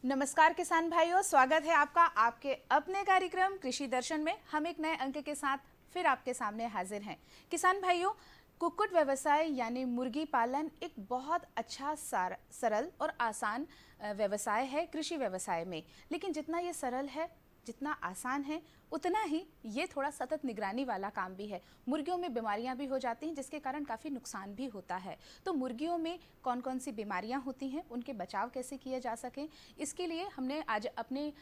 नमस्कार किसान भाइयों, स्वागत है आपका आपके अपने कार्यक्रम कृषि दर्शन में। हम एक नए अंक के साथ फिर आपके सामने हाजिर हैं। किसान भाइयों, कुक्कुट व्यवसाय यानी मुर्गी पालन एक बहुत अच्छा सरल और आसान व्यवसाय है कृषि व्यवसाय में। लेकिन जितना ये सरल है, जितना आसान है, उतना ही ये थोड़ा सतत निगरानी वाला काम भी है। मुर्गियों में बीमारियां भी हो जाती हैं, जिसके कारण काफ़ी नुकसान भी होता है। तो मुर्गियों में कौन कौन सी बीमारियां होती हैं, उनके बचाव कैसे किए जा सकें, इसके लिए हमने आज अपने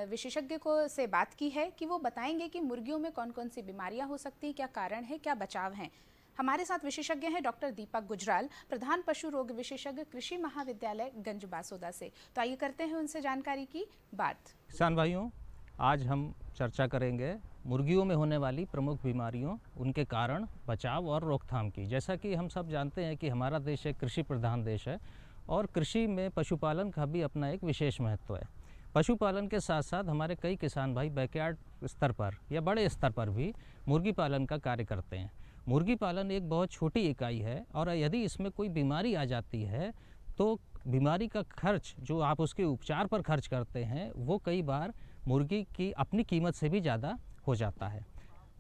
विशेषज्ञ को से बात की है कि वो बताएंगे कि मुर्गियों में कौन कौन सी बीमारियां हो सकती हैं, क्या कारण है, क्या बचाव हैं। हमारे साथ विशेषज्ञ हैं डॉक्टर दीपक गुजराल, प्रधान पशु रोग विशेषज्ञ, कृषि महाविद्यालय गंज बासोदा से। तो आइए करते हैं उनसे जानकारी की बात। किसान भाइयों, आज हम चर्चा करेंगे मुर्गियों में होने वाली प्रमुख बीमारियों, उनके कारण, बचाव और रोकथाम की। जैसा कि हम सब जानते हैं कि हमारा देश एक कृषि प्रधान देश है और कृषि में पशुपालन का भी अपना एक विशेष महत्व है। पशुपालन के साथ साथ हमारे कई किसान भाई बैकयार्ड स्तर पर या बड़े स्तर पर भी मुर्गी पालन का कार्य करते हैं। मुर्गी पालन एक बहुत छोटी इकाई है और यदि इसमें कोई बीमारी आ जाती है तो बीमारी का खर्च जो आप उसके उपचार पर खर्च करते हैं वो कई बार मुर्गी की अपनी कीमत से भी ज़्यादा हो जाता है।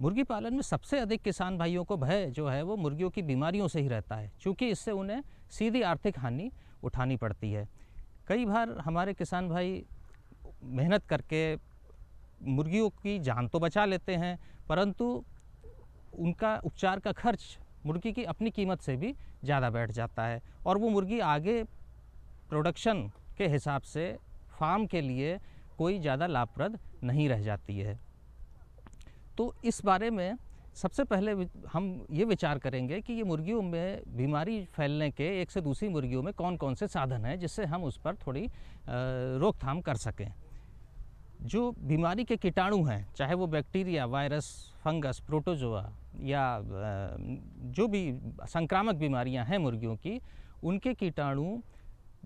मुर्गी पालन में सबसे अधिक किसान भाइयों को भय जो है वो मुर्गियों की बीमारियों से ही रहता है, क्योंकि इससे उन्हें सीधी आर्थिक हानि उठानी पड़ती है। कई बार हमारे किसान भाई मेहनत करके मुर्गियों की जान तो बचा लेते हैं, परंतु उनका उपचार का खर्च मुर्गी की अपनी कीमत से भी ज़्यादा बैठ जाता है और वो मुर्गी आगे प्रोडक्शन के हिसाब से फार्म के लिए कोई ज़्यादा लाभप्रद नहीं रह जाती है। तो इस बारे में सबसे पहले हम ये विचार करेंगे कि ये मुर्गियों में बीमारी फैलने के एक से दूसरी मुर्गियों में कौन कौन से साधन हैं जिससे हम उस पर थोड़ी रोकथाम कर सकें। जो बीमारी के कीटाणु हैं, चाहे वो बैक्टीरिया, वायरस, फंगस, प्रोटोजोआ या जो भी संक्रामक बीमारियां हैं मुर्गियों की, उनके कीटाणु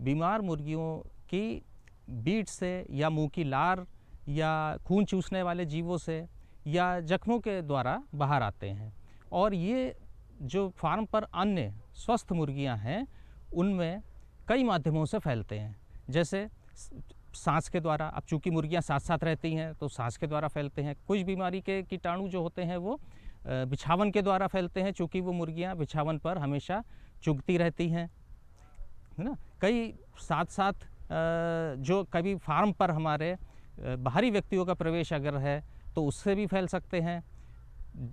बीमार मुर्गियों की बीट से या मुंह की लार या खून चूसने वाले जीवों से या जख्मों के द्वारा बाहर आते हैं और ये जो फार्म पर अन्य स्वस्थ मुर्गियां हैं उनमें कई माध्यमों से फैलते हैं। जैसे सांस के द्वारा, अब चूँकि मुर्गियां साथ साथ रहती हैं तो सांस के द्वारा फैलते हैं। कुछ बीमारी के कीटाणु जो होते हैं वो बिछावन के द्वारा फैलते हैं, चूँकि वो मुर्गियां बिछावन पर हमेशा चुगती रहती हैं, है ना। कई साथ साथ जो कभी फार्म पर हमारे बाहरी व्यक्तियों का प्रवेश अगर है तो उससे भी फैल सकते हैं।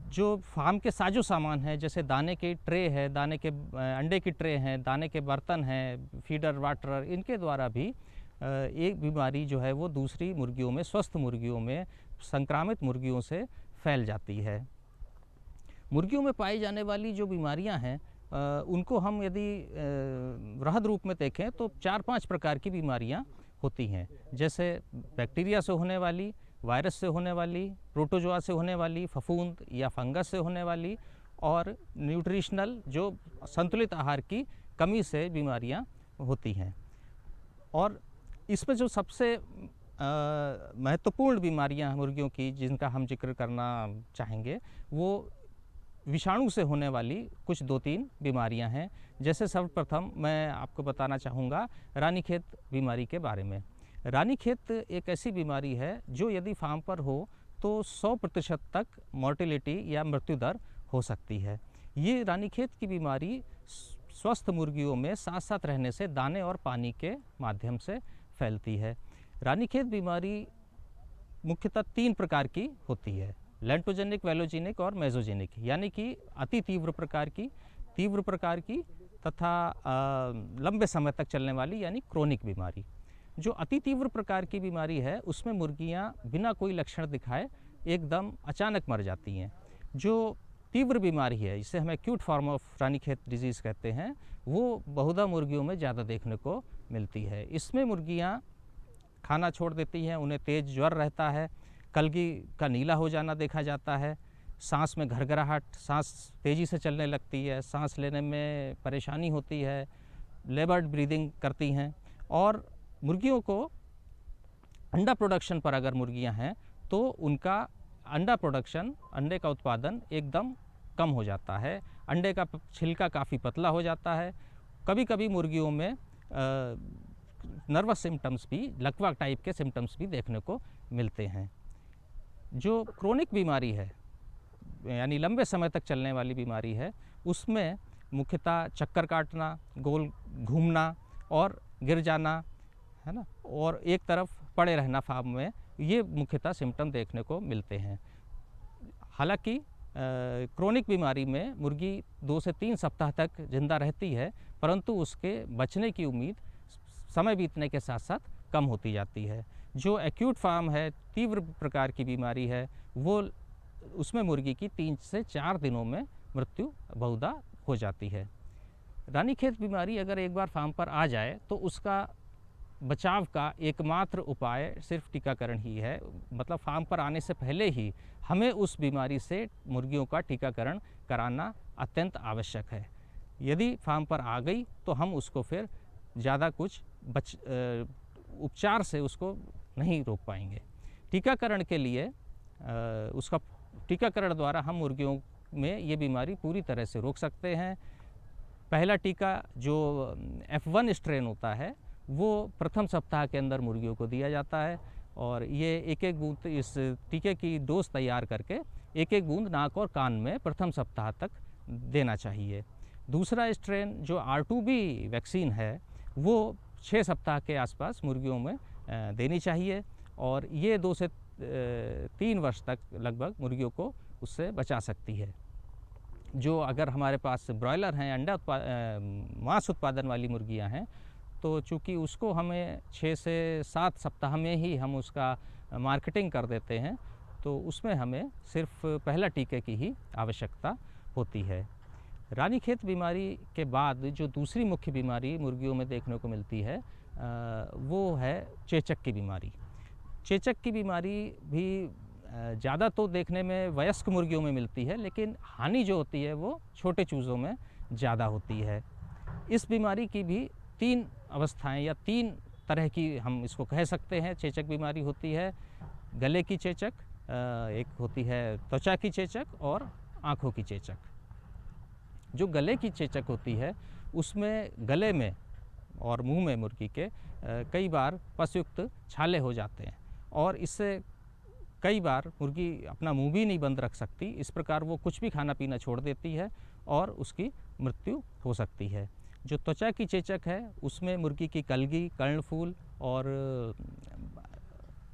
जो फार्म के साजो सामान है, जैसे दाने की ट्रे है, दाने के अंडे की ट्रे हैं, दाने के बर्तन हैं, फीडर, वाटरर, इनके द्वारा भी एक बीमारी जो है वो दूसरी मुर्गियों में, स्वस्थ मुर्गियों में, संक्रामित मुर्गियों से फैल जाती है। मुर्गियों में पाई जाने वाली जो बीमारियां हैं उनको हम यदि वृहद रूप में देखें तो 4-5 प्रकार की बीमारियां होती हैं। जैसे बैक्टीरिया से होने वाली, वायरस से होने वाली, प्रोटोजोआ से होने वाली, फफूंद या फंगस से होने वाली और न्यूट्रिशनल जो संतुलित आहार की कमी से बीमारियां होती हैं। और इसमें जो सबसे महत्वपूर्ण बीमारियां मुर्गियों की जिनका हम जिक्र करना चाहेंगे वो विषाणु से होने वाली कुछ 2-3 बीमारियां हैं। जैसे सर्वप्रथम मैं आपको बताना चाहूँगा रानीखेत बीमारी के बारे में। रानीखेत एक ऐसी बीमारी है जो यदि फार्म पर हो तो 100% तक मोर्टेलिटी या मृत्यु दर हो सकती है। ये रानीखेत की बीमारी स्वस्थ मुर्गियों में साथ साथ रहने से दाने और पानी के माध्यम से फैलती है। रानीखेत बीमारी मुख्यतः 3 प्रकार की होती है, लेंटोजेनिक, वेलोजेनिक और मेसोजेनिक, यानी कि अति तीव्र प्रकार की तथा लंबे समय तक चलने वाली यानी क्रोनिक बीमारी। जो अति तीव्र प्रकार की बीमारी है उसमें मुर्गियां बिना कोई लक्षण दिखाए एकदम अचानक मर जाती हैं। जो तीव्र बीमारी है, जिसे हम acute form of Ranikhet disease कहते हैं, वो बहुधा मुर्गियों में ज़्यादा देखने को मिलती है। इसमें मुर्गियां खाना छोड़ देती हैं, उन्हें तेज़ ज्वर रहता है, कलगी का नीला हो जाना देखा जाता है, सांस में घरघराहट, सांस तेज़ी से चलने लगती है, सांस लेने में परेशानी होती है, लेबर्ड ब्रीदिंग करती हैं। और मुर्गियों को अंडा प्रोडक्शन पर अगर मुर्गियां हैं तो उनका अंडा प्रोडक्शन, अंडे का उत्पादन एकदम कम हो जाता है, अंडे का छिलका काफ़ी पतला हो जाता है। कभी कभी मुर्गियों में नर्वस सिम्टम्स भी, लकवा टाइप के सिम्टम्स भी देखने को मिलते हैं। जो क्रोनिक बीमारी है यानी लंबे समय तक चलने वाली बीमारी है, उसमें मुख्यतः चक्कर काटना, गोल घूमना और गिर जाना, है ना, और एक तरफ पड़े रहना फार्म में, ये मुख्यतः सिम्टम देखने को मिलते हैं। हालांकि क्रोनिक बीमारी में मुर्गी 2 से 3 सप्ताह तक जिंदा रहती है, परंतु उसके बचने की उम्मीद समय बीतने के साथ साथ कम होती जाती है। जो एक्यूट फॉर्म है, तीव्र प्रकार की बीमारी है, वो उसमें मुर्गी की 3 से 4 दिनों में मृत्यु बहुधा हो जाती है। रानीखेत बीमारी अगर एक बार फार्म पर आ जाए तो उसका बचाव का एकमात्र उपाय सिर्फ टीकाकरण ही है। मतलब फार्म पर आने से पहले ही हमें उस बीमारी से मुर्गियों का टीकाकरण कराना अत्यंत आवश्यक है। यदि फार्म पर आ गई तो हम उसको फिर ज़्यादा कुछ उपचार से उसको नहीं रोक पाएंगे। टीकाकरण के लिए उसका टीकाकरण द्वारा हम मुर्गियों में ये बीमारी पूरी तरह से रोक सकते हैं। पहला टीका जो F1 स्ट्रेन होता है वो प्रथम सप्ताह के अंदर मुर्गियों को दिया जाता है और ये एक एक बूंद इस टीके की डोज तैयार करके एक एक बूंद नाक और कान में प्रथम सप्ताह तक देना चाहिए। दूसरा स्ट्रेन जो R2B वैक्सीन है वो 6 सप्ताह के आसपास मुर्गियों में देनी चाहिए और ये 2 से 3 वर्ष तक लगभग मुर्गियों को उससे बचा सकती है। जो अगर हमारे पास ब्रॉयलर हैं, मांस उत्पादन वाली मुर्गियां हैं, तो चूँकि उसको हमें 6 से 7 सप्ताह में ही हम उसका मार्केटिंग कर देते हैं, तो उसमें हमें सिर्फ पहला टीके की ही आवश्यकता होती है। रानीखेत बीमारी के बाद जो दूसरी मुख्य बीमारी मुर्गियों में देखने को मिलती है वो है चेचक की बीमारी। चेचक की बीमारी भी ज़्यादा तो देखने में वयस्क मुर्गियों में मिलती है, लेकिन हानि जो होती है वो छोटे चूज़ों में ज़्यादा होती है। इस बीमारी की भी 3 अवस्थाएं या 3 तरह की हम इसको कह सकते हैं चेचक बीमारी होती है। गले की चेचक, एक होती है त्वचा की चेचक और आँखों की चेचक। जो गले की चेचक होती है उसमें गले में और मुंह में मुर्गी के कई बार पसयुक्त छाले हो जाते हैं और इससे कई बार मुर्गी अपना मुंह भी नहीं बंद रख सकती। इस प्रकार वो कुछ भी खाना पीना छोड़ देती है और उसकी मृत्यु हो सकती है। जो त्वचा की चेचक है उसमें मुर्गी की कलगी, कर्णफूल और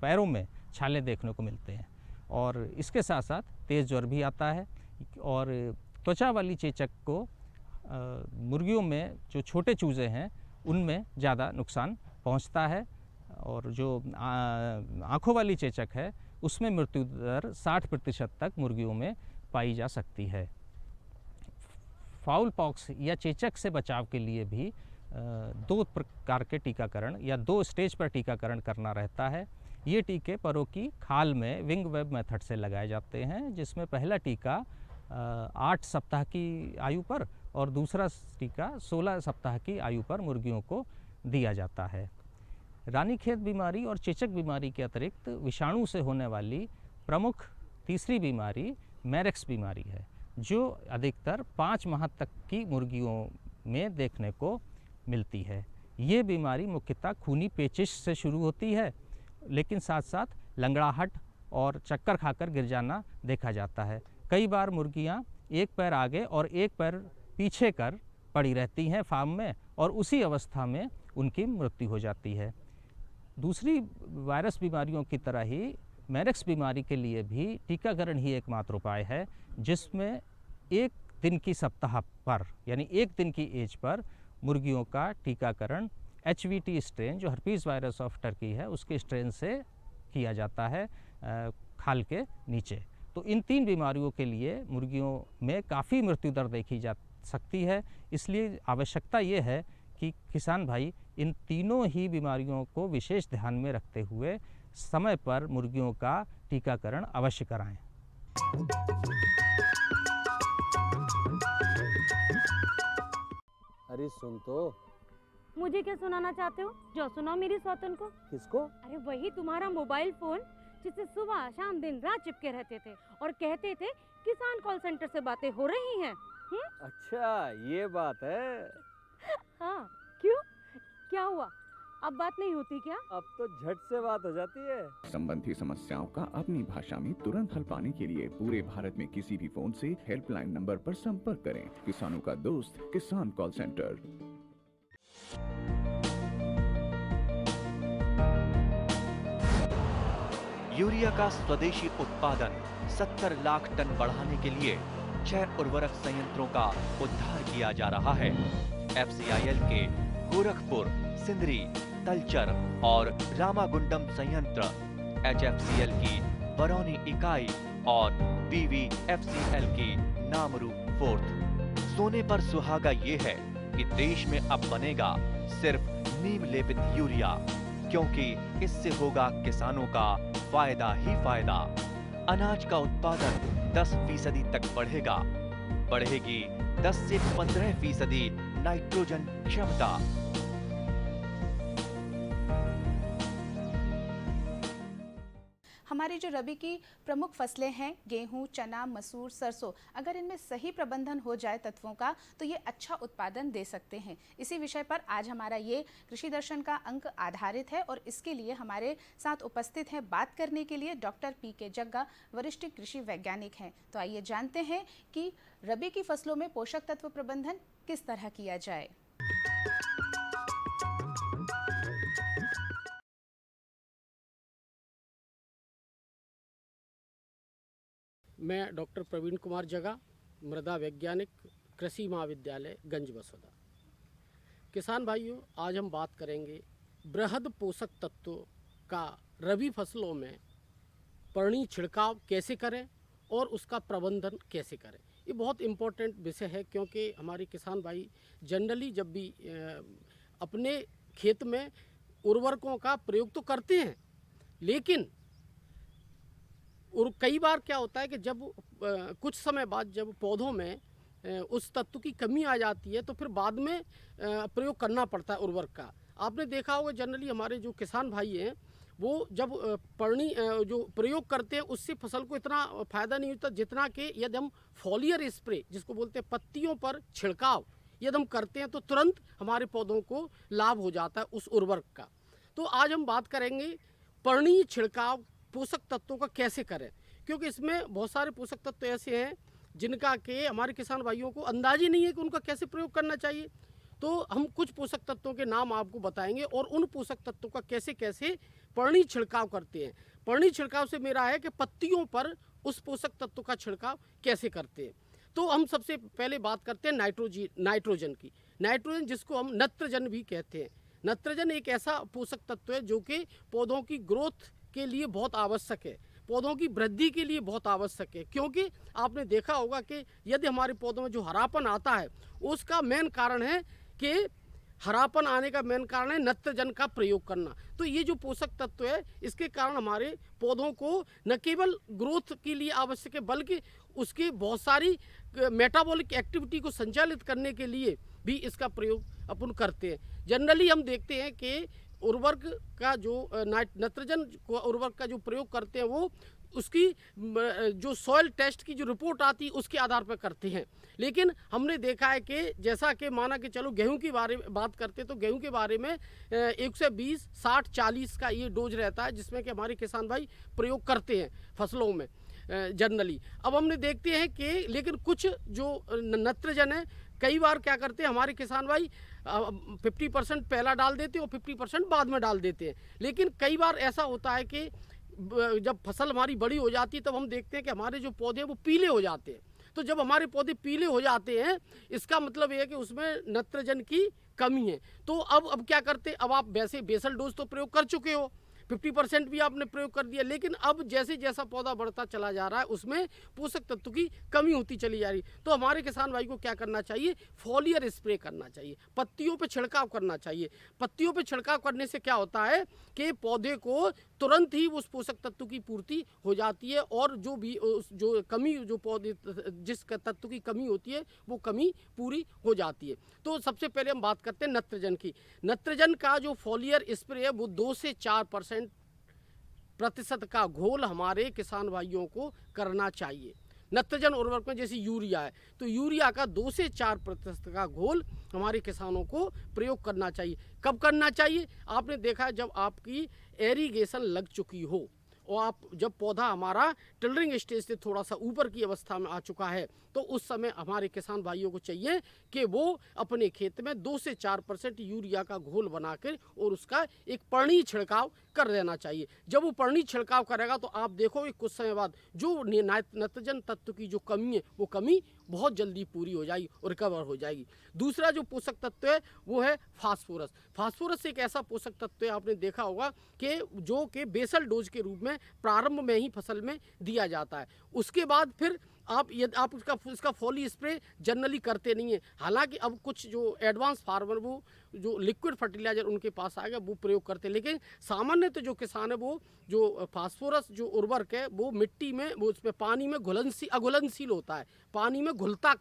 पैरों में छाले देखने को मिलते हैं और इसके साथ साथ तेज़ ज्वर भी आता है। और त्वचा वाली चेचक को मुर्गियों में जो छोटे चूज़े हैं उनमें ज़्यादा नुकसान पहुंचता है और जो आँखों वाली चेचक है उसमें मृत्यु दर 60% तक मुर्गियों में पाई जा सकती है। फाउल पॉक्स या चेचक से बचाव के लिए भी 2 प्रकार के टीकाकरण या 2 स्टेज पर टीकाकरण करना रहता है। ये टीके परों की खाल में विंग वेब मेथड से लगाए जाते हैं, जिसमें पहला टीका 8 सप्ताह की आयु पर और दूसरा टीका 16 सप्ताह की आयु पर मुर्गियों को दिया जाता है। रानीखेत बीमारी और चेचक बीमारी के अतिरिक्त विषाणु से होने वाली प्रमुख तीसरी बीमारी मैरेक्स बीमारी है, जो अधिकतर 5 माह तक की मुर्गियों में देखने को मिलती है। ये बीमारी मुख्यतः खूनी पेचिश से शुरू होती है, लेकिन साथ साथ लंगड़ाहट और चक्कर खाकर गिर जाना देखा जाता है। कई बार मुर्गियां एक पैर आगे और एक पैर पीछे कर पड़ी रहती हैं फार्म में और उसी अवस्था में उनकी मृत्यु हो जाती है। दूसरी वायरस बीमारियों की तरह ही मैरेक्स बीमारी के लिए भी टीकाकरण ही एकमात्र उपाय है, जिसमें 1 दिन की सप्ताह पर यानी 1 दिन की एज पर मुर्गियों का टीकाकरण HVT स्ट्रेन, जो हर्पीज़ वायरस ऑफ टर्की है, उसके स्ट्रेन से किया जाता है खाल के नीचे। तो इन 3 बीमारियों के लिए मुर्गियों में काफ़ी मृत्यु दर देखी जा सकती है। इसलिए आवश्यकता ये है कि किसान भाई इन तीनों ही बीमारियों को विशेष ध्यान में रखते हुए समय पर मुर्गियों का टीकाकरण अवश्य कराएं। अरे सुन तो। मुझे क्या सुनाना चाहते हो? जो सुनाओ मेरी सौतन को। किसको? अरे वही तुम्हारा मोबाइल फोन जिससे सुबह शाम दिन रात चिपके रहते थे और कहते थे किसान कॉल सेंटर से बातें हो रही हैं। अच्छा ये बात है। हाँ, क्यों? क्या हुआ? अब बात नहीं होती क्या? अब तो झट से बात हो जाती है। संबंधी समस्याओं का अपनी भाषा में तुरंत हल पाने के लिए पूरे भारत में किसी भी फोन से हेल्पलाइन नंबर पर संपर्क करें। किसानों का दोस्त किसान कॉल सेंटर। यूरिया का स्वदेशी उत्पादन 70 लाख टन बढ़ाने के लिए 6 उर्वरक संयंत्रों का उद्धार किया जा रहा है। FCIL के गोरखपुर, सिंदरी, तलचर और रामागुंडम संयंत्र, HFCL की बरौनी इकाई और BVFCL की नामरू फोर्थ। सोने पर सुहागा ये है कि देश में अब बनेगा सिर्फ नीम लेपित यूरिया, क्योंकि इससे होगा किसानों का फायदा ही फायदा। अनाज का उत्पादन 10% तक बढ़ेगा। बढ़ेगी 10 से 15% नाइट्रोजन क्षमता। हमारी जो रबी की प्रमुख फसलें हैं गेहूं, चना, मसूर, सरसों, अगर इनमें सही प्रबंधन हो जाए तत्वों का तो ये अच्छा उत्पादन दे सकते हैं। इसी विषय पर आज हमारा ये कृषि दर्शन का अंक आधारित है और इसके लिए हमारे साथ उपस्थित हैं बात करने के लिए डॉक्टर PK जग्गा, वरिष्ठ कृषि वैज्ञानिक हैं। तो आइए जानते हैं कि रबी की फसलों में पोषक तत्व प्रबंधन किस तरह किया जाए। मैं डॉक्टर प्रवीण कुमार जग्गा, मृदा वैज्ञानिक, कृषि महाविद्यालय गंज बसोदा। किसान भाइयों, आज हम बात करेंगे बृहद पोषक तत्वों का रबी फसलों में पर्णी छिड़काव कैसे करें और उसका प्रबंधन कैसे करें। ये बहुत इम्पोर्टेंट विषय है, क्योंकि हमारे किसान भाई जनरली जब भी अपने खेत में उर्वरकों का प्रयोग तो करते हैं, लेकिन और कई बार क्या होता है कि जब कुछ समय बाद जब पौधों में उस तत्व की कमी आ जाती है तो फिर बाद में प्रयोग करना पड़ता है उर्वरक का। आपने देखा होगा जनरली हमारे जो किसान भाई हैं वो जब पर्णी जो प्रयोग करते हैं उससे फसल को इतना फ़ायदा नहीं होता जितना कि यदि हम फॉलियर स्प्रे, जिसको बोलते हैं पत्तियों पर छिड़काव, यदि हम करते हैं तो तुरंत हमारे पौधों को लाभ हो जाता है उस उर्वरक का। तो आज हम बात करेंगे पर्णी छिड़काव पोषक तत्वों का कैसे करें, क्योंकि इसमें बहुत सारे पोषक तत्व ऐसे हैं जिनका कि हमारे किसान भाइयों को अंदाज ही नहीं है कि उनका कैसे प्रयोग करना चाहिए। तो हम कुछ पोषक तत्वों के नाम आपको बताएंगे और उन पोषक तत्वों का कैसे कैसे पर्णी छिड़काव करते हैं। पर्णी छिड़काव से मेरा है कि पत्तियों पर उस पोषक तत्व का छिड़काव कैसे करते हैं। तो हम सबसे पहले बात करते हैं नाइट्रोजन की। नाइट्रोजन जिसको हम नत्रजन भी कहते हैं। नत्रजन एक ऐसा पोषक तत्व है जो कि पौधों की ग्रोथ के लिए बहुत आवश्यक है, पौधों की वृद्धि के लिए बहुत आवश्यक है, क्योंकि आपने देखा होगा कि यदि हमारे पौधों में जो हरापन आता है उसका मेन कारण है कि हरापन आने का मेन कारण है नत्रजन का प्रयोग करना। तो ये जो पोषक तत्व है इसके कारण हमारे पौधों को न केवल ग्रोथ के लिए आवश्यक है बल्कि उसकी बहुत सारी मेटाबॉलिक एक्टिविटी को संचालित करने के लिए भी इसका प्रयोग अपन करते हैं। जनरली हम देखते हैं कि उर्वरक का जो नत्रजन उर्वरक का जो प्रयोग करते हैं वो उसकी जो सॉइल टेस्ट की जो रिपोर्ट आती है उसके आधार पर करते हैं। लेकिन हमने देखा है कि जैसा कि माना कि चलो गेहूं के बारे में बात करते हैं तो गेहूं के बारे में 120, 60, 40 का ये डोज रहता है जिसमें कि हमारे किसान भाई प्रयोग करते हैं फसलों में जनरली। अब हमने देखते हैं कि लेकिन कुछ जो नत्रजन है कई बार क्या करते हैं हमारे किसान भाई 50% पहला डाल देते हैं और 50% बाद में डाल देते हैं। लेकिन कई बार ऐसा होता है कि जब फसल हमारी बड़ी हो जाती है तब हम देखते हैं कि हमारे जो पौधे हैं वो पीले हो जाते हैं। तो जब हमारे पौधे पीले हो जाते हैं इसका मतलब ये है कि उसमें नत्रजन की कमी है। तो अब क्या करते हैं, अब आप वैसे बेसल डोज तो प्रयोग कर चुके हो, 50% भी आपने प्रयोग कर दिया, लेकिन अब जैसे जैसा पौधा बढ़ता चला जा रहा है उसमें पोषक तत्व की कमी होती चली जा रही। तो हमारे किसान भाई को क्या करना चाहिए, फॉलियर स्प्रे करना चाहिए, पत्तियों पे छिड़काव करना चाहिए। पत्तियों पे छिड़काव करने से क्या होता है कि पौधे को तुरंत ही उस पोषक तत्व की पूर्ति हो जाती है और जो भी जो कमी जो पौधे जिस तत्व की कमी होती है वो कमी पूरी हो जाती है। तो सबसे पहले हम बात करते हैं नत्रजन की। नत्रजन का जो फॉलियर स्प्रे है वो 2 से 4% का घोल हमारे किसान भाइयों को करना चाहिए। नत्रजन उर्वरक में जैसे यूरिया है, तो यूरिया का 2 से 4% का घोल हमारे किसानों को प्रयोग करना चाहिए। कब करना चाहिए? आपने देखा जब आपकी एरीगेशन लग चुकी हो और आप जब पौधा हमारा टिलरिंग स्टेज से थोड़ा सा ऊपर की अवस्था में आ चुका है, तो उस समय हमारे किसान भाइयों को चाहिए कि वो अपने खेत में 2 से 4% यूरिया का घोल बनाकर और उसका एक पर्णी छिड़काव कर देना चाहिए। जब वो पर्णी छिड़काव करेगा तो आप देखोगे कुछ समय बाद जो नत्रजन तत्व की जो कमी है, वो कमी बहुत जल्दी पूरी हो जाएगी और रिकवर हो जाएगी। दूसरा जो पोषक तत्व है वो है फास्फोरस। फास्फोरस एक ऐसा पोषक तत्व है, आपने देखा होगा कि जो कि बेसल डोज के रूप में प्रारंभ में ही फसल में दिया जाता है। उसके बाद फिर आप इसका फॉली स्प्रे जनरली करते नहीं है। हालांकि अब कुछ जो एडवांस फार्मर वो जो लिक्विड फर्टिलाइजर उनके पास आएगा वो प्रयोग करते हैं, लेकिन सामान्य तो जो किसान है वो जो फास्फोरस जो उर्वरक है वो मिट्टी में वो उसमें पानी में अघुलनशील होता है, पानी में घुलता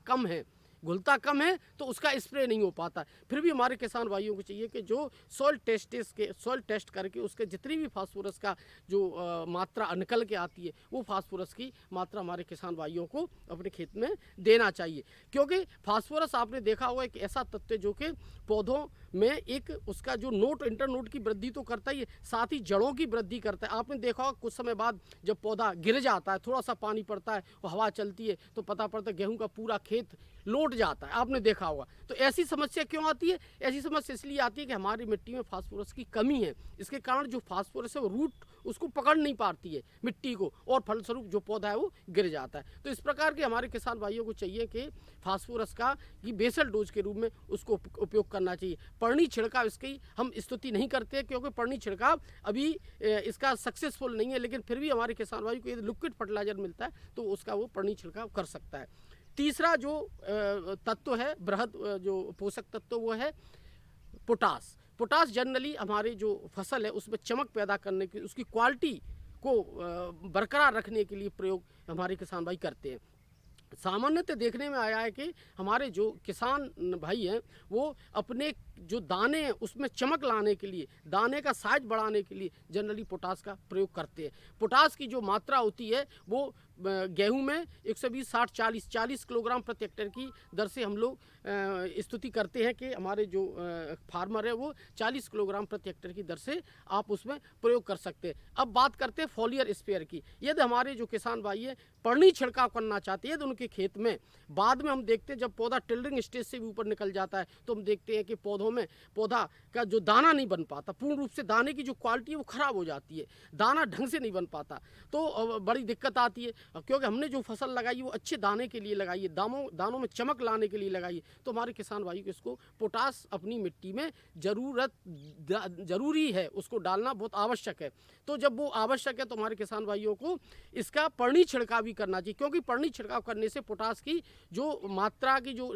कम है तो उसका स्प्रे नहीं हो पाता। फिर भी हमारे किसान भाइयों को चाहिए कि जो सॉइल टेस्ट करके उसके जितनी भी फास्फोरस का जो मात्रा निकल के आती है वो फास्फोरस की मात्रा हमारे किसान भाइयों को अपने खेत में देना चाहिए, क्योंकि फास्फोरस आपने देखा होगा एक ऐसा तत्व है जो कि पौधों में एक उसका जो इंटरनोड की वृद्धि तो करता ही है, साथ ही जड़ों की वृद्धि करता है। आपने देखा होगा कुछ समय बाद जब पौधा गिर जाता है, थोड़ा सा पानी पड़ता है और हवा चलती है तो पता पड़ता है गेहूं का पूरा खेत लौट जाता है, आपने देखा होगा। तो ऐसी समस्या क्यों आती है? ऐसी समस्या इसलिए आती है कि हमारी मिट्टी में फास्फोरस की कमी है। इसके कारण जो फास्फोरस है वो रूट उसको पकड़ नहीं पाती है मिट्टी को, और फलस्वरूप जो पौधा है वो गिर जाता है। तो इस प्रकार के हमारे किसान भाइयों को चाहिए कि फास्फोरस का कि बेसल डोज के रूप में उसको उपयोग करना चाहिए। पर्णी छिड़काव इसकी हम स्तुति नहीं करते क्योंकि पर्णी छिड़काव अभी इसका सक्सेसफुल नहीं है, लेकिन फिर भी हमारे किसान भाइयों को यदि लिक्विड फर्टिलाइजर मिलता है तो उसका वो पर्णी छिड़काव कर सकता है। तीसरा जो तत्व है बृहद जो पोषक तत्व वो है पोटास। पोटास जनरली हमारे जो फसल है उसमें चमक पैदा करने की, उसकी क्वालिटी को बरकरार रखने के लिए प्रयोग हमारे किसान भाई करते हैं। सामान्यतः देखने में आया है कि हमारे जो किसान भाई हैं वो अपने जो दाने हैं उसमें चमक लाने के लिए, दाने का साइज बढ़ाने के लिए जनरली पोटास का प्रयोग करते हैं। पोटास की जो मात्रा होती है वो गेहूं में 120 60 40 किलोग्राम प्रति हेक्टेयर की दर से हम लोग स्तुति करते हैं कि हमारे जो फार्मर है वो 40 किलोग्राम प्रति हेक्टेयर की दर से आप उसमें प्रयोग कर सकते हैं। अब बात करते हैं फॉलियर स्प्रेयर की। यदि हमारे जो किसान भाई है पर्णी छिड़काव करना चाहते हैं यदि उनके खेत में, बाद में हम देखते हैं जब पौधा टिलरिंग स्टेज से भी ऊपर निकल जाता है तो हम देखते हैं कि पौधा का जो दाना नहीं बन पाता, पूर्ण रूप से दाने की जो क्वालिटी है वो खराब हो जाती है, दाना ढंग से नहीं बन पाता, तो बड़ी दिक्कत आती है। क्योंकि हमने जो फसल लगाई है वो अच्छे दाने के लिए लगाई है, दानों में चमक लाने के लिए लगाई है, तो हमारे किसान भाई को इसको पोटास अपनी मिट्टी में जरूरी है, उसको डालना बहुत आवश्यक है। तो जब वो आवश्यक है तो हमारे किसान भाइयों को इसका पर्णी छिड़काव भी करना चाहिए, क्योंकि पर्णी छिड़काव करने से पोटास की जो मात्रा की जो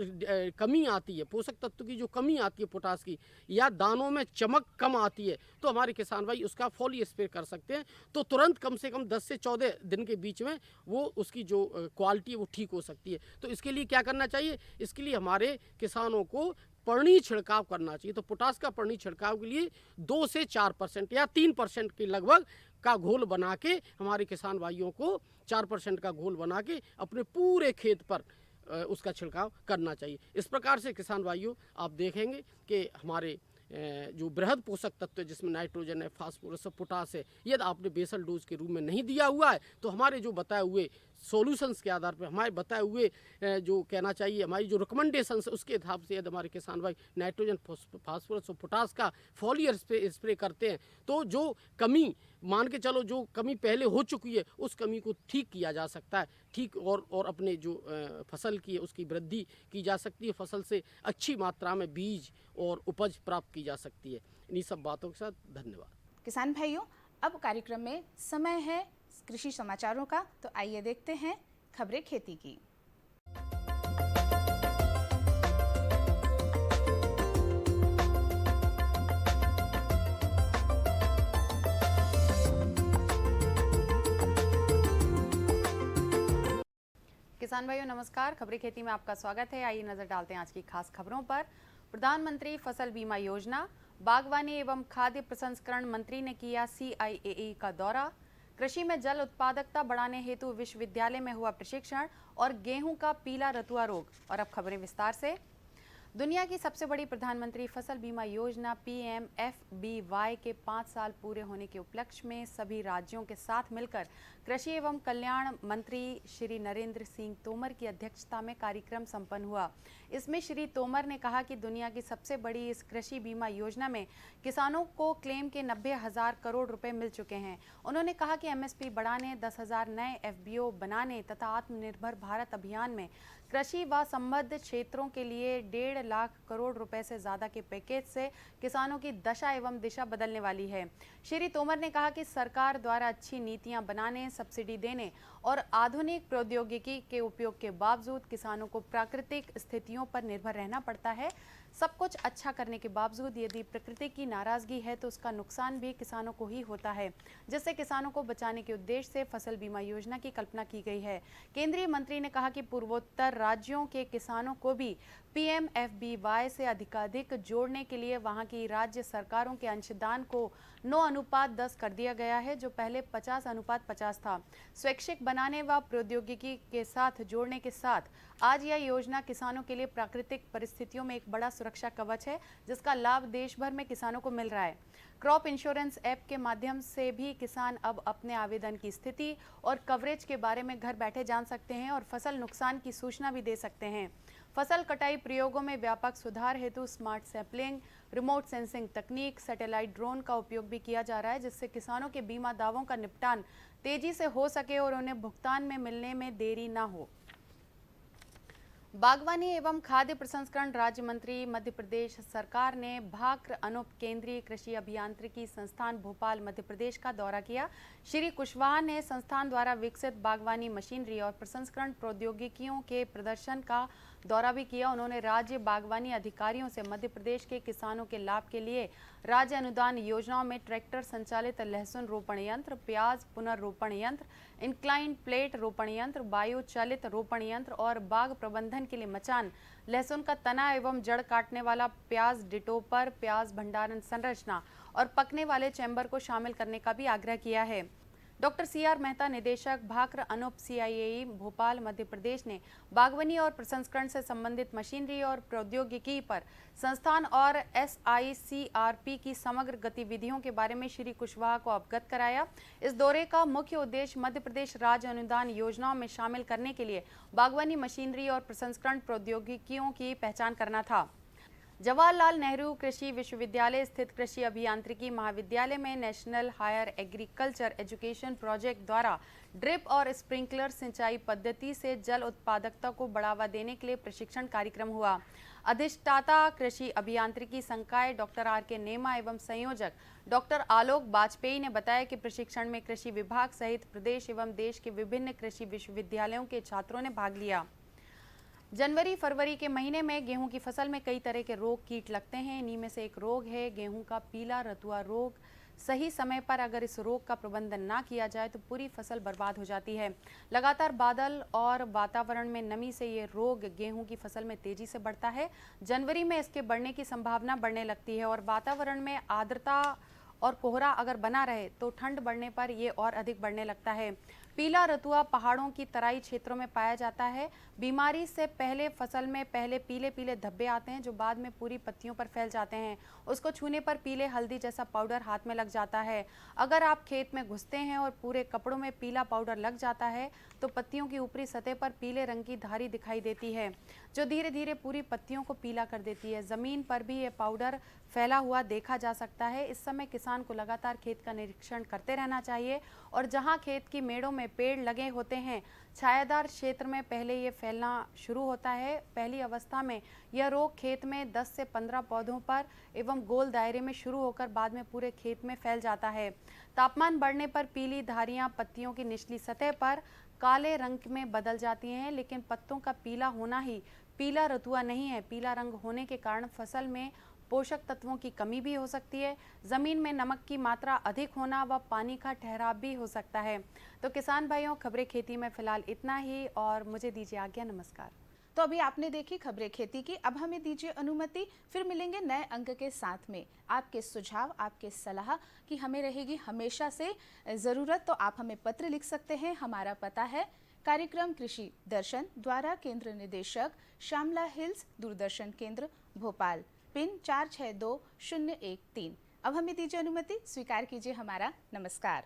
कमी आती है, पोषक तत्व की जो कमी आती है पोटास की, या दानों में चमक कम आती है, तो हमारे किसान भाई उसका फॉली स्प्रे कर सकते हैं। तो तुरंत कम से कम 10 से 14 दिन के बीच में वो उसकी जो क्वालिटी है वो ठीक हो सकती है। तो इसके लिए क्या करना चाहिए? इसके लिए हमारे किसानों को पर्णी छिड़काव करना चाहिए। तो पोटास का पर्णी छिड़काव के लिए 2 से 4% या 3% के लगभग का घोल बना के हमारे किसान भाइयों को 4% का घोल बना के अपने पूरे खेत पर उसका छिड़काव करना चाहिए। इस प्रकार से किसान भाइयों आप देखेंगे कि हमारे जो बृहद पोषक तत्व जिसमें नाइट्रोजन है, फास्फोरस, पोटास है, यदि आपने बेसल डोज के रूप में नहीं दिया हुआ है तो हमारे जो बताए हुए सॉल्यूशंस के आधार पर, हमारे बताए हुए जो कहना चाहिए हमारी जो रिकमेंडेशंस है उसके हिसाब से यदि हमारे किसान भाई नाइट्रोजन, फास्फोरस और पोटास का फॉलियर स्प्रे करते हैं तो जो कमी, मान के चलो जो कमी पहले हो चुकी है उस कमी को ठीक किया जा सकता है, ठीक और अपने जो फसल की है उसकी वृद्धि की जा सकती है, फसल से अच्छी मात्रा में बीज और उपज प्राप्त की जा सकती है। इन्हीं सब बातों के साथ धन्यवाद। किसान भाइयों, अब कार्यक्रम में समय है कृषि समाचारों का, तो आइए देखते हैं खबरें खेती की। किसान भाइयों नमस्कार, खबरें खेती में आपका स्वागत है। आइए नजर डालते हैं आज की खास खबरों पर। प्रधानमंत्री फसल बीमा योजना, बागवानी एवं खाद्य प्रसंस्करण मंत्री ने किया CIAE का दौरा, कृषि में जल उत्पादकता बढ़ाने हेतु विश्वविद्यालय में हुआ प्रशिक्षण और गेहूं का पीला रतुआ रोग। और अब खबरें विस्तार से। दुनिया की सबसे बड़ी प्रधानमंत्री फसल बीमा योजना PMFBY के 5 साल पूरे होने के उपलक्ष्य में सभी राज्यों के साथ मिलकर कृषि एवं कल्याण मंत्री श्री नरेंद्र सिंह तोमर की अध्यक्षता में कार्यक्रम संपन्न हुआ। इसमें श्री तोमर ने कहा कि दुनिया की सबसे बड़ी इस कृषि बीमा योजना में किसानों को क्लेम के 90,000 करोड़ रुपए मिल चुके हैं। उन्होंने कहा कि MSP बढ़ाने, 10,000 नए FBO बनाने तथा आत्मनिर्भर भारत अभियान में कृषि व संबद्ध क्षेत्रों के लिए 1.5 लाख करोड़ रुपए से ज्यादा के पैकेज से किसानों की दशा एवं दिशा बदलने वाली है। श्री तोमर ने कहा कि सरकार द्वारा अच्छी नीतियां बनाने, सब्सिडी देने और आधुनिक प्रौद्योगिकी के उपयोग के बावजूद किसानों को प्राकृतिक स्थितियों पर निर्भर रहना पड़ता है। सब कुछ अच्छा करने के बावजूद यदि प्रकृति की नाराजगी है तो उसका नुकसान भी किसानों को ही होता है, जिससे किसानों को बचाने के उद्देश्य से फसल बीमा योजना की कल्पना की गई है। केंद्रीय मंत्री ने कहा कि पूर्वोत्तर राज्यों के किसानों को भी PMFBY से अधिकाधिक जोड़ने के लिए वहां की राज्य सरकारों के अंशदान को 9:10 कर दिया गया है, जो पहले 50:50 था। स्वैच्छिक बनाने व प्रौद्योगिकी के साथ जोड़ने के साथ आज यह योजना किसानों के लिए प्राकृतिक परिस्थितियों में एक बड़ा सुरक्षा कवच है, जिसका लाभ देश भर में किसानों को मिल रहा है। क्रॉप इंश्योरेंस ऐप के माध्यम से भी किसान अब अपने आवेदन की स्थिति और कवरेज के बारे में घर बैठे जान सकते हैं और फसल नुकसान की सूचना भी दे सकते हैं। फसल कटाई प्रयोगों में व्यापक सुधार हेतु स्मार्ट सैंपलिंग, रिमोट सेंसिंग तकनीक, सैटेलाइट ड्रोन का उपयोग भी किया जा रहा है, जिससे किसानों के बीमा दावों का निपटान तेजी से हो सके और उन्हें भुगतान में मिलने में देरी न हो। बागवानी एवं खाद्य प्रसंस्करण राज्य मंत्री मध्य प्रदेश सरकार ने भाक्र अनुप केंद्रीय कृषि अभियांत्रिकी संस्थान भोपाल मध्य प्रदेश का दौरा किया। श्री कुशवाहा ने संस्थान द्वारा विकसित बागवानी मशीनरी और प्रसंस्करण प्रौद्योगिकियों के प्रदर्शन का दौरा भी किया। उन्होंने राज्य बागवानी अधिकारियों से मध्य प्रदेश के किसानों के लाभ के लिए राज्य अनुदान योजनाओं में ट्रैक्टर संचालित लहसुन रोपण यंत्र, प्याज पुनर्रोपण यंत्र, इंक्लाइन प्लेट रोपण यंत्र, वायु चालित रोपण यंत्र और बाग प्रबंधन के लिए मचान, लहसुन का तना एवं जड़ काटने वाला प्याज डिटोपर, प्याज भंडारण संरचना और पकने वाले चैम्बर को शामिल करने का भी आग्रह किया है। डॉक्टर CR मेहता, निदेशक भाक्र अनुप CIAE भोपाल मध्य प्रदेश ने बागवानी और प्रसंस्करण से संबंधित मशीनरी और प्रौद्योगिकी पर संस्थान और SICRP की समग्र गतिविधियों के बारे में श्री कुशवाहा को अवगत कराया। इस दौरे का मुख्य उद्देश्य मध्य प्रदेश राज्य अनुदान योजनाओं में शामिल करने के लिए बागवानी मशीनरी और प्रसंस्करण प्रौद्योगिकियों की पहचान करना था। जवाहरलाल नेहरू कृषि विश्वविद्यालय स्थित कृषि अभियांत्रिकी महाविद्यालय में national higher agriculture education project द्वारा ड्रिप और स्प्रिंकलर सिंचाई पद्धति से जल उत्पादकता को बढ़ावा देने के लिए प्रशिक्षण कार्यक्रम हुआ। अधिष्ठाता कृषि अभियांत्रिकी संकाय डॉक्टर RK नेमा एवं संयोजक डॉक्टर आलोक वाजपेयी ने बताया कि प्रशिक्षण में कृषि विभाग सहित प्रदेश एवं देश के विभिन्न कृषि विश्वविद्यालयों के छात्रों ने भाग लिया। जनवरी फरवरी के महीने में गेहूं की फसल में कई तरह के रोग कीट लगते हैं। इन्हीं में से एक रोग है गेहूं का पीला रतुआ रोग। सही समय पर अगर इस रोग का प्रबंधन ना किया जाए तो पूरी फसल बर्बाद हो जाती है। लगातार बादल और वातावरण में नमी से ये रोग गेहूं की फसल में तेजी से बढ़ता है। जनवरी में इसके बढ़ने की संभावना बढ़ने लगती है और वातावरण में आर्द्रता और कोहरा अगर बना रहे तो ठंड बढ़ने पर ये और अधिक बढ़ने लगता है। पीला रतुआ पहाड़ों की तराई क्षेत्रों में पाया जाता है। बीमारी से पहले फसल में पहले पीले पीले धब्बे आते हैं जो बाद में पूरी पत्तियों पर फैल जाते हैं। उसको छूने पर पीले हल्दी जैसा पाउडर हाथ में लग जाता है। अगर आप खेत में घुसते हैं और पूरे कपड़ों में पीला पाउडर लग जाता है तो पत्तियों की ऊपरी सतह पर पीले रंग की धारी दिखाई देती है जो धीरे धीरे पूरी पत्तियों को पीला कर देती है। जमीन पर भी ये पाउडर फैला हुआ देखा जा सकता है। इस समय किसान को लगातार खेत का निरीक्षण करते रहना चाहिए और जहां खेत की मेड़ों में पेड़ लगे होते हैं छायादार क्षेत्र में पहले ये फैलना शुरू होता है। पहली अवस्था में यह रोग खेत में 10 से 15 पौधों पर एवं गोल दायरे में शुरू होकर बाद में पूरे खेत में फैल जाता है। तापमान बढ़ने पर पीली धारियां पत्तियों की निचली सतह पर काले रंग में बदल जाती हैं, लेकिन पत्तों का पीला होना ही पीला रतुआ नहीं है। पीला रंग होने के कारण फसल में पोषक तत्वों की कमी भी हो सकती है। जमीन में नमक की मात्रा अधिक होना व पानी का ठहराव भी हो सकता है। तो किसान भाइयों, खबरें खेती में फिलहाल इतना ही और मुझे दीजिए आज्ञा। नमस्कार। तो अभी आपने देखी खबरें खेती की, अब हमें दीजिए अनुमति, फिर मिलेंगे नए अंक के साथ में। आपके सुझाव, आपके सलाह की हमें रहेगी हमेशा से ज़रूरत, तो आप हमें पत्र लिख सकते हैं। हमारा पता है कार्यक्रम कृषि दर्शन, द्वारा केंद्र निदेशक, श्यामला हिल्स, दूरदर्शन केंद्र, भोपाल, पिन 462013। अब हमें दीजिए अनुमति, स्वीकार कीजिए हमारा नमस्कार।